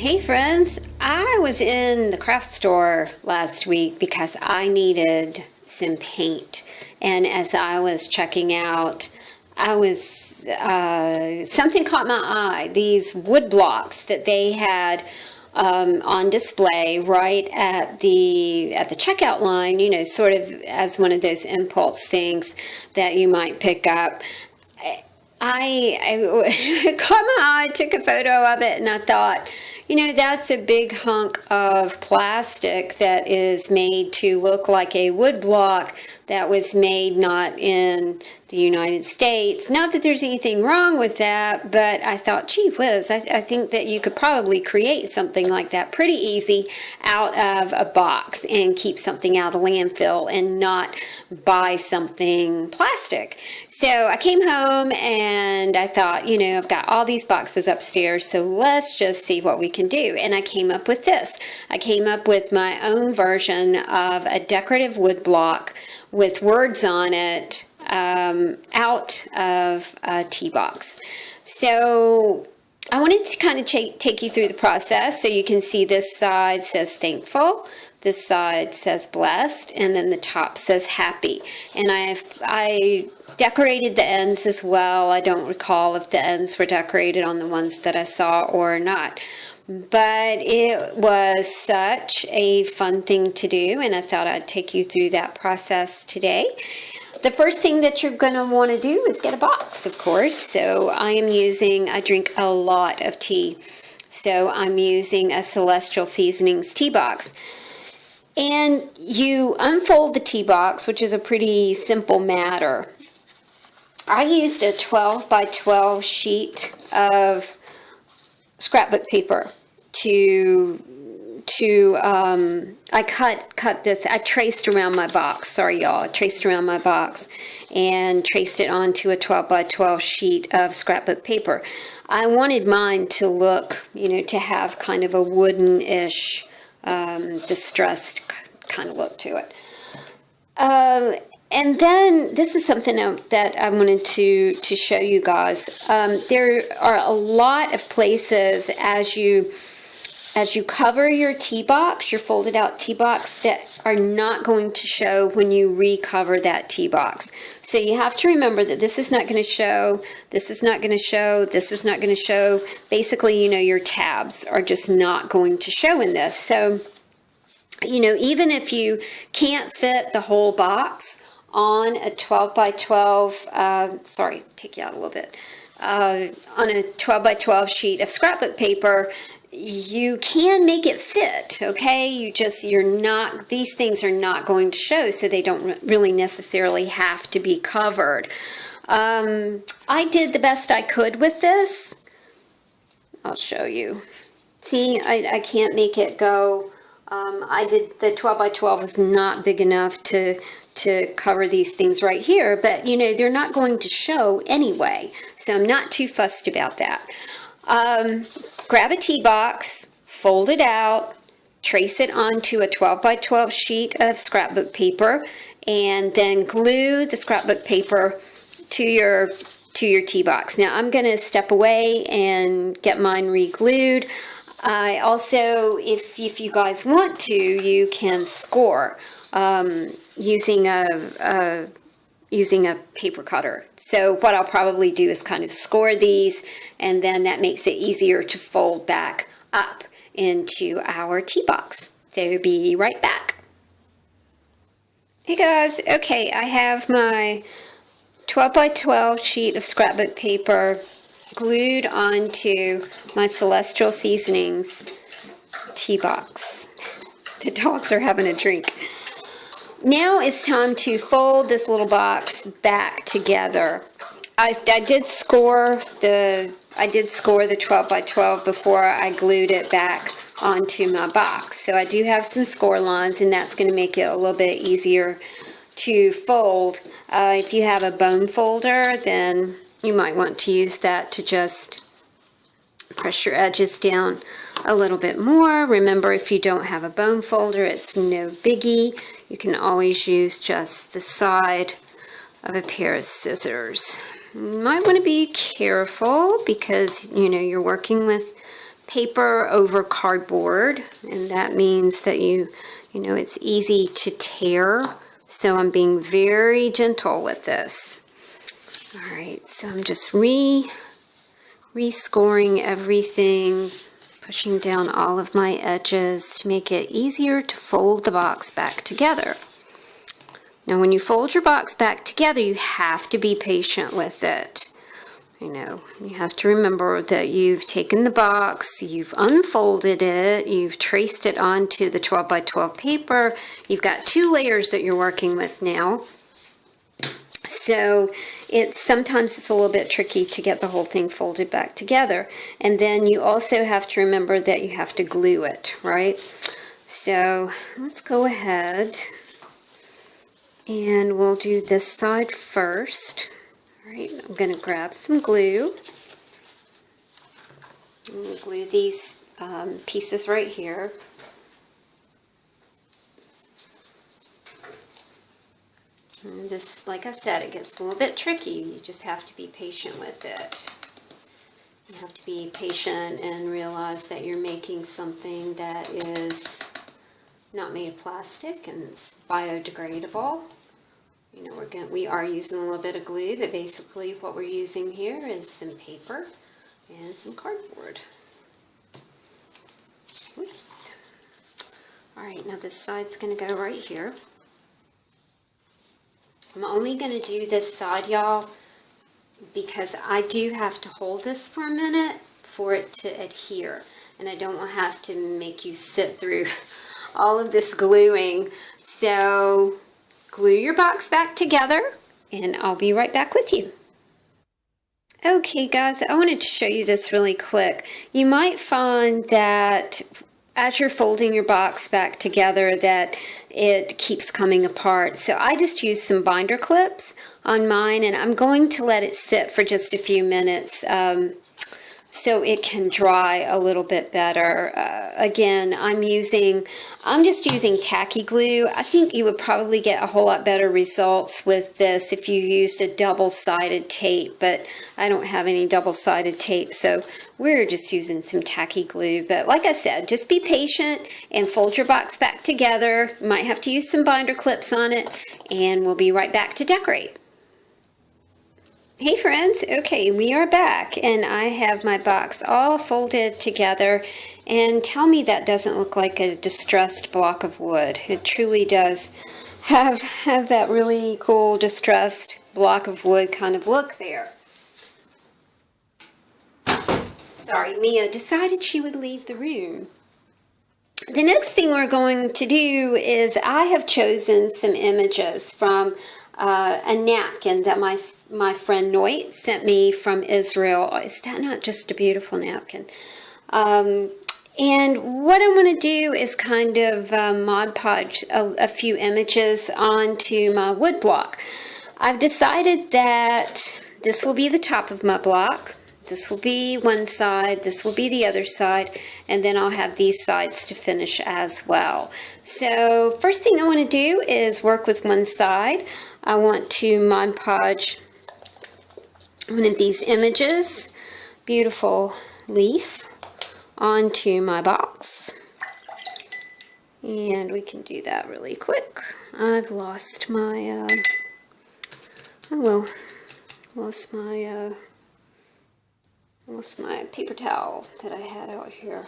Hey friends, I was in the craft store last week because I needed some paint, and as I was checking out, something caught my eye. These wood blocks that they had on display right at the checkout line, you know, sort of as one of those impulse things that you might pick up. I caught my eye, took a photo of it, and I thought, you know, that's a big hunk of plastic that is made to look like a wood block that was made not in the United States. Not that there's anything wrong with that, but I thought, gee whiz, I think that you could probably create something like that pretty easy out of a box and keep something out of the landfill and not buy something plastic. So I came home and I thought, you know, I've got all these boxes upstairs, so let's just see what we can do. And I came up with this. I came up with my own version of a decorative wood block with words on it out of a tea box. So I wanted to kind of take you through the process. So you can see this side says thankful, this side says blessed, and then the top says happy. And I decorated the ends as well. I don't recall if the ends were decorated on the ones that I saw or not. But it was such a fun thing to do, and I thought I'd take you through that process today. The first thing that you're going to want to do is get a box, of course. So I drink a lot of tea, so I'm using a Celestial Seasonings tea box. And you unfold the tea box, which is a pretty simple matter. I used a 12 by 12 sheet of scrapbook paper I cut this. I traced around my box. Sorry, y'all. I traced around my box and traced it onto a 12 by 12 sheet of scrapbook paper. I wanted mine to look, you know, to have kind of a wooden-ish, distressed kind of look to it. And then this is something that I wanted to show you guys. There are a lot of places as you cover your tea box, your folded out tea box, that are not going to show when you recover that tea box. So you have to remember that this is not going to show, this is not going to show, this is not going to show. Basically, you know, your tabs are just not going to show in this. So, you know, even if you can't fit the whole box on a 12 by 12, sorry, take you out a little bit, on a 12 by 12 sheet of scrapbook paper, you can make it fit, okay? These things are not going to show, so they don't really necessarily have to be covered. I did the best I could with this. I'll show you. See, I can't make it go. The 12 by 12 was not big enough to cover these things right here, but you know, they're not going to show anyway, so I'm not too fussed about that. Grab a tea box, fold it out, trace it onto a 12 by 12 sheet of scrapbook paper, and then glue the scrapbook paper to your tea box. Now I'm going to step away and get mine re-glued. I also, if you guys want to, you can score using a paper cutter. So what I'll probably do is kind of score these, and then that makes it easier to fold back up into our tea box. So be right back. Hey guys, okay, I have my 12 by 12 sheet of scrapbook paper glued onto my Celestial Seasonings tea box. The dogs are having a drink. Now it's time to fold this little box back together. I did score the 12 by 12 before I glued it back onto my box. So I do have some score lines, and that's going to make it a little bit easier to fold. If you have a bone folder, then you might want to use that to just press your edges down a little bit more. Remember, if you don't have a bone folder, it's no biggie. You can always use just the side of a pair of scissors. You might want to be careful because, you know, you're working with paper over cardboard, and that means that you know, it's easy to tear. So I'm being very gentle with this. All right, so I'm just rescoring everything, pushing down all of my edges to make it easier to fold the box back together. Now, when you fold your box back together, you have to be patient with it. You know, you have to remember that you've taken the box, you've unfolded it, you've traced it onto the 12 by 12 paper. You've got 2 layers that you're working with now. So sometimes it's a little bit tricky to get the whole thing folded back together. And then you also have to remember that you have to glue it, right? So let's go ahead and we'll do this side first. All right, I'm going to grab some glue. I'm going to glue these pieces right here. And this, like I said, it gets a little bit tricky. You just have to be patient with it. You have to be patient and realize that you're making something that is not made of plastic and it's biodegradable. You know, we are using a little bit of glue, but basically what we're using here is some paper and some cardboard. Oops. All right, now this side's going to go right here. I'm only going to do this side, y'all, because I do have to hold this for a minute for it to adhere. And I don't want to have to make you sit through all of this gluing. So glue your box back together and I'll be right back with you. Okay guys, I wanted to show you this really quick. You might find that as you're folding your box back together that it keeps coming apart. So I just used some binder clips on mine and I'm going to let it sit for just a few minutes so it can dry a little bit better. Again, I'm just using tacky glue. I think you would probably get a whole lot better results with this if you used a double-sided tape, but I don't have any double-sided tape, so we're just using some tacky glue. But like I said, just be patient and fold your box back together. You might have to use some binder clips on it, and we'll be right back to decorate. Hey friends, okay, we are back and I have my box all folded together, and tell me that doesn't look like a distressed block of wood. It truly does have that really cool distressed block of wood kind of look there. Sorry, Mia decided she would leave the room. The next thing we're going to do is I have chosen some images from a napkin that my friend Noit sent me from Israel. Is that not just a beautiful napkin? And what I'm going to do is kind of Mod Podge a few images onto my wood block. I've decided that this will be the top of my block. This will be one side, this will be the other side, and then I'll have these sides to finish as well. So first thing I want to do is work with one side. I want to Mod Podge one of these images, beautiful leaf, onto my box. And we can do that really quick. I've lost my, lost my paper towel that I had out here.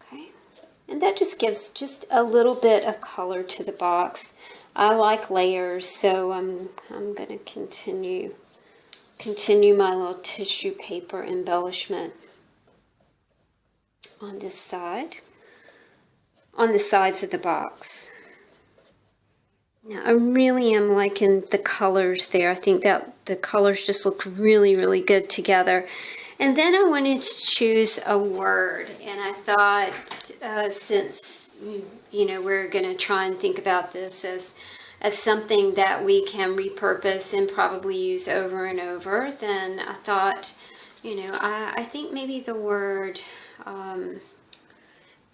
Okay, and that just gives just a little bit of color to the box. I like layers, so I'm going to continue my little tissue paper embellishment on this side, on the sides of the box. Now, I really am liking the colors there. I think that the colors just look really, really good together. And then I wanted to choose a word. And I thought, since, you know, we're going to try and think about this as something that we can repurpose and probably use over and over, then I thought, you know, I think maybe the word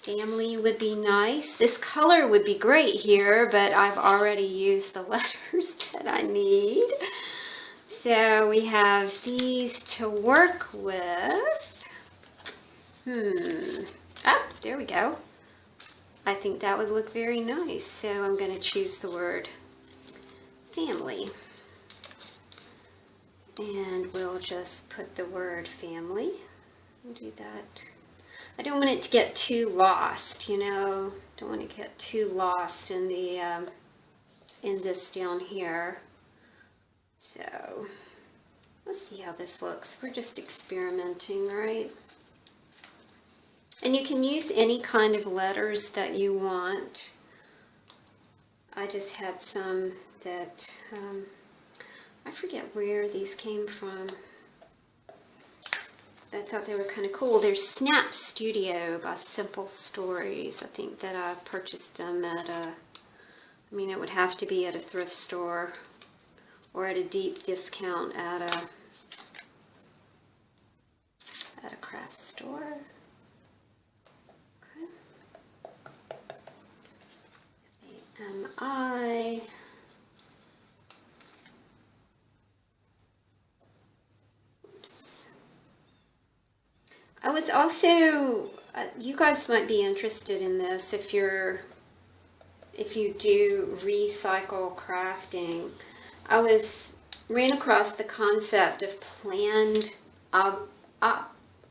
family would be nice. This color would be great here, but I've already used the letters that I need. So we have these to work with. Ah, there we go. I think that would look very nice. So I'm going to choose the word family. And we'll just put the word family. I'll do that. I don't want it to get too lost, you know. Don't want to get too lost in the in this down here. So let's see how this looks. We're just experimenting, right? And you can use any kind of letters that you want. I just had some that, I forget where these came from. I thought they were kind of cool. There's Snap Studio by Simple Stories. I think that I purchased them at a, I mean, it would have to be at a thrift store or at a deep discount at a craft store. I was also, you guys might be interested in this if you do recycle crafting. I ran across the concept of planned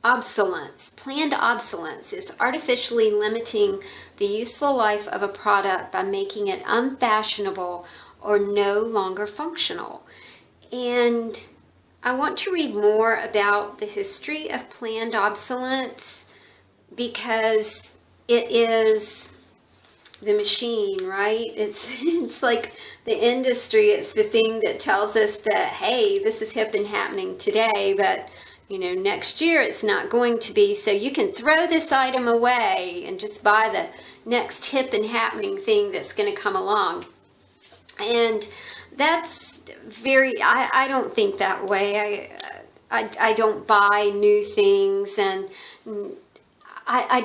obsolescence. Planned obsolescence is artificially limiting the useful life of a product by making it unfashionable or no longer functional. And I want to read more about the history of planned obsolescence because it is the machine, right? It's like the industry. It's the thing that tells us that, hey, this is hip and happening today, but you know, next year it's not going to be, so you can throw this item away and just buy the next hip and happening thing that's going to come along. And that's very, I don't think that way. I don't buy new things, and I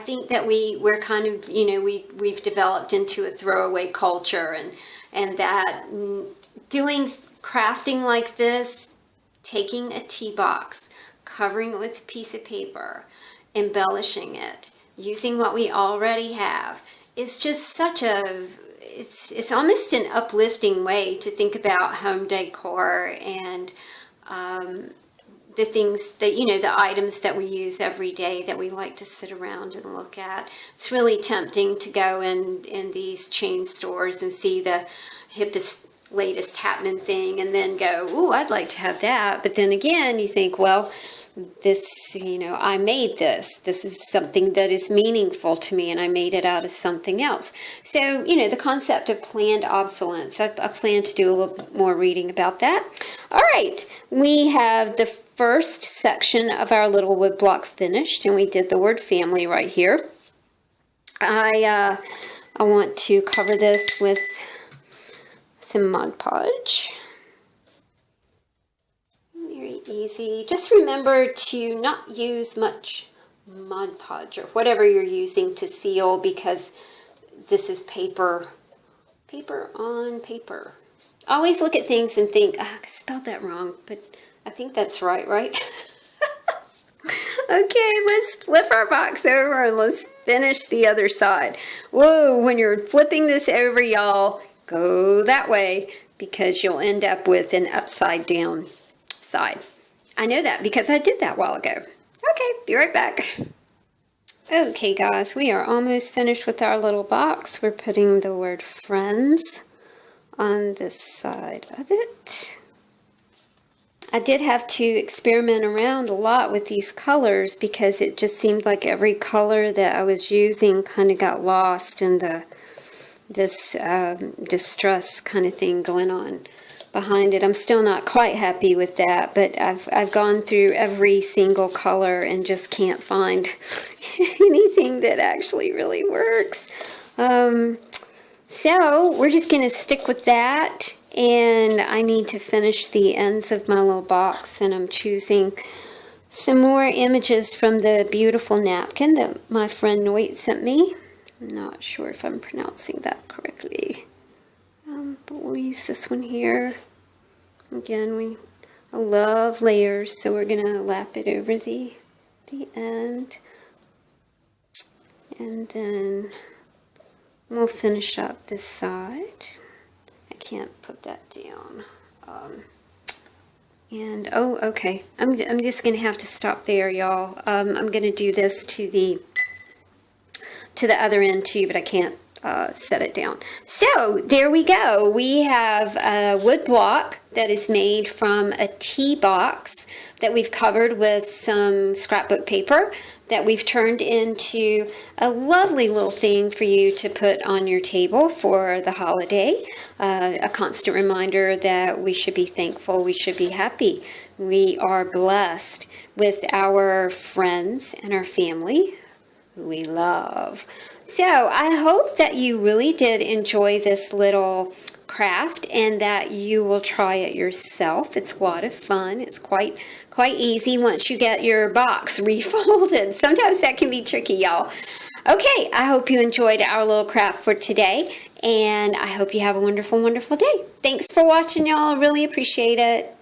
think that we're kind of, you know, we've developed into a throwaway culture, and that doing crafting like this, taking a tea box, covering it with a piece of paper, embellishing it, using what we already have, is just such a, it's almost an uplifting way to think about home decor and the things that, you know, the items that we use every day that we like to sit around and look at. It's really tempting to go in these chain stores and see the hippest, latest happening thing and then go, ooh, I'd like to have that. But then again, you think, well, this, you know, I made this. This is something that is meaningful to me, and I made it out of something else. So, you know, the concept of planned obsolescence, I plan to do a little more reading about that. All right, we have the first section of our little wood block finished, and we did the word family right here. I want to cover this with some Mod Podge. Very easy. Just remember to not use much Mod Podge or whatever you're using to seal, because this is paper on paper. Always look at things and think, I spelled that wrong, but I think that's right? Okay, let's flip our box over and let's finish the other side. Whoa, when you're flipping this over, y'all, go that way, because you'll end up with an upside down side. I know that because I did that a while ago. Okay, be right back. Okay guys, we are almost finished with our little box. We're putting the word friends on this side of it. I did have to experiment around a lot with these colors because it just seemed like every color that I was using kind of got lost in this distress kind of thing going on behind it. I'm still not quite happy with that, but I've gone through every single color and just can't find anything that actually really works. So we're just going to stick with that, and I need to finish the ends of my little box, and I'm choosing some more images from the beautiful napkin that my friend Noit sent me. I'm not sure if I'm pronouncing that correctly, but we'll use this one here. Again, I love layers, so we're going to lap it over the the end. And then we'll finish up this side. I can't put that down. And oh, okay. I'm just gonna have to stop there, y'all. I'm gonna do this to the other end too, but I can't set it down. So there we go. We have a wood block that is made from a tea box that we've covered with some scrapbook paper that we've turned into a lovely little thing for you to put on your table for the holiday. A constant reminder that we should be thankful, we should be happy. We are blessed with our friends and our family who we love. So I hope that you really did enjoy this little craft and that you will try it yourself. It's a lot of fun. It's quite easy once you get your box refolded. Sometimes that can be tricky, y'all. Okay, I hope you enjoyed our little craft for today, and I hope you have a wonderful, wonderful day. Thanks for watching, y'all. Really appreciate it.